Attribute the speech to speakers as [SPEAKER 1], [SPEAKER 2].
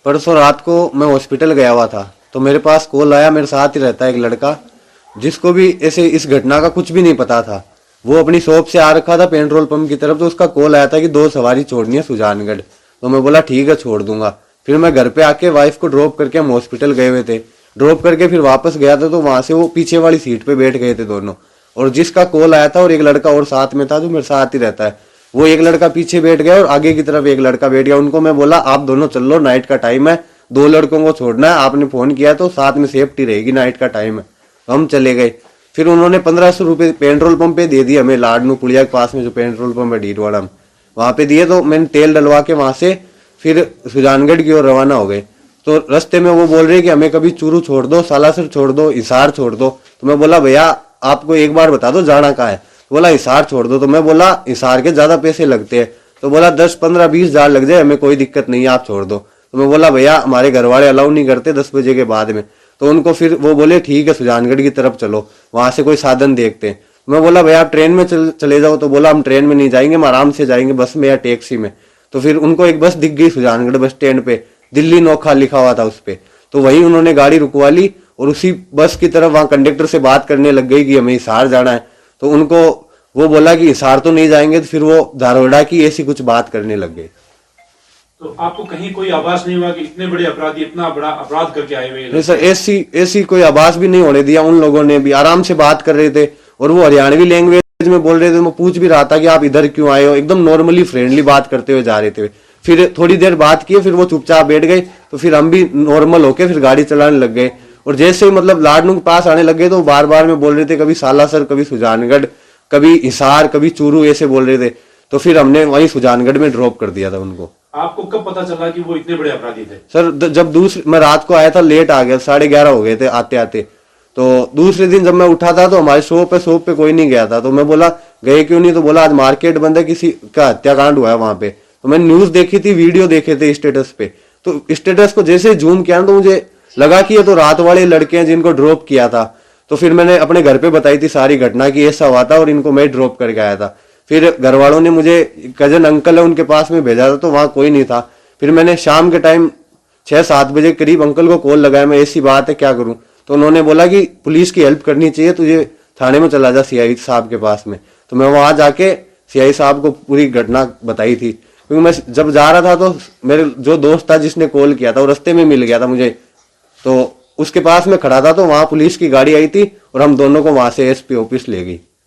[SPEAKER 1] परसों रात को मैं हॉस्पिटल गया हुआ था, तो मेरे पास कॉल आया। मेरे साथ ही रहता है एक लड़का, जिसको भी ऐसे इस घटना का कुछ भी नहीं पता था। वो अपनी शॉप से आ रखा था पेट्रोल पंप की तरफ, तो उसका कॉल आया था कि 2 सवारी छोड़नी है सुजानगढ़। तो मैं बोला ठीक है छोड़ दूंगा। फिर मैं घर पे आके वाइफ को ड्रॉप करके हम हॉस्पिटल गए हुए थे। ड्रॉप करके फिर वापस गया था, तो वहां से वो पीछे वाली सीट पे बैठ गए थे दोनों। और जिसका कॉल आया था और एक लड़का और साथ में था जो मेरे साथ ही रहता है, वो एक लड़का पीछे बैठ गया और आगे की तरफ एक लड़का बैठ गया। उनको मैं बोला आप दोनों चल लो, नाइट का टाइम है, 2 लड़कों को छोड़ना है, आपने फोन किया तो साथ में सेफ्टी रहेगी, नाइट का टाइम है। तो हम चले गए। फिर उन्होंने 1500 रुपये पेट्रोल पंप पे दे दिए हमें, लाडनू पुलिया के पास में जो पेट्रोल पंप है डीडवाड़ा में, वहां पे दिए। तो मैंने तेल डलवा के वहां से फिर सुजानगढ़ की ओर रवाना हो गए। तो रास्ते में वो बोल रहे कि हमें कभी चूरू छोड़ दो, सालासर छोड़ दो, हिसार छोड़ दो। तो मैं बोला भैया आपको एक बार बता दो जाना कहाँ है। तो बोला हिसार छोड़ दो। तो मैं बोला हिसार के ज्यादा पैसे लगते हैं। तो बोला 10, 15, 20 हजार लग जाए, हमें कोई दिक्कत नहीं है, आप छोड़ दो। तो मैं बोला भैया हमारे घर वाले अलाउ नहीं करते 10 बजे के बाद में। तो उनको फिर वो बोले ठीक है सुजानगढ़ की तरफ चलो, वहां से कोई साधन देखते हैं। मैं बोला भैया आप ट्रेन में चले जाओ। तो बोला हम ट्रेन में नहीं जाएंगे, हम आराम से जाएंगे बस में या टैक्सी में। तो फिर उनको एक बस दिख गई सुजानगढ़ बस स्टैंड पे, दिल्ली नोखा लिखा हुआ था उस पे। तो वहीं उन्होंने गाड़ी रुकवा ली और उसी बस की तरफ वहां कंडक्टर से बात करने लग गई कि हमें हिसार जाना है। तो उनको वो बोला कि हिसार तो नहीं जाएंगे। तो फिर वो धारोड़ा की ऐसी कुछ बात करने लग गए।
[SPEAKER 2] तो आपको कहीं कोई आभास नहीं हुआ कि इतने बड़े अपराधी इतना बड़ा अपराध करके आए हुए?
[SPEAKER 1] नहीं सर, ऐसी कोई आभास भी नहीं होने दिया। उन लोगों ने भी आराम से बात कर रहे थे और वो हरियाणवी लैंग्वेज में बोल रहे थे। मैं पूछ भी रहा था कि आप इधर क्यों आए हो, एकदम नॉर्मली फ्रेंडली बात करते हुए जा रहे थे। फिर थोड़ी देर बात किए, फिर वो चुपचाप बैठ गए। तो फिर हम भी नॉर्मल होके फिर गाड़ी चलाने लग गए। और जैसे ही मतलब लाडनू के पास आने लग गए तो बार बार में बोल रहे थे कभी सालासर, कभी सुजानगढ़, कभी हिसार, कभी चूरू, ऐसे बोल रहे थे। तो फिर हमने वहीं सुजानगढ़ में ड्रॉप कर दिया था उनको।
[SPEAKER 2] आपको कब पता चला कि वो इतने बड़े अपराधी थे?
[SPEAKER 1] सर जब मैं रात को आया था, लेट आ गया, 11:30 हो गए थे आते आते। तो दूसरे दिन जब मैं उठा था तो हमारे शॉप पे कोई नहीं गया था। तो मैं बोला गए क्यों नहीं। तो बोला आज मार्केट बंद है, किसी का हत्याकांड हुआ है वहां पे। तो मैंने न्यूज देखी थी, वीडियो देखे थे स्टेटस पे। तो स्टेटस को जैसे जूम किया तो मुझे लगा कि ये तो रात वाले लड़के हैं जिनको ड्रॉप किया था। तो फिर मैंने अपने घर पे बताई थी सारी घटना की ऐसा हुआ था और इनको मैं ड्रॉप करके आया था। फिर घर वालों ने मुझे कजन अंकल है उनके पास में भेजा था, तो वहां कोई नहीं था। फिर मैंने शाम के टाइम 6-7 बजे करीब अंकल को कॉल लगाया, मैं ऐसी बात है क्या करूं। तो उन्होंने बोला कि पुलिस की हेल्प करनी चाहिए, तुझे थाने में चला जा सीआई साहब के पास में। तो मैं वहां जाके सीआई साहब को पूरी घटना बताई थी। क्योंकि मैं जब जा रहा था तो मेरे जो दोस्त था जिसने कॉल किया था वो रास्ते में मिल गया था मुझे, तो उसके पास में खड़ा था। तो वहां पुलिस की गाड़ी आई थी और हम दोनों को वहां से एसपी ऑफिस ले गई।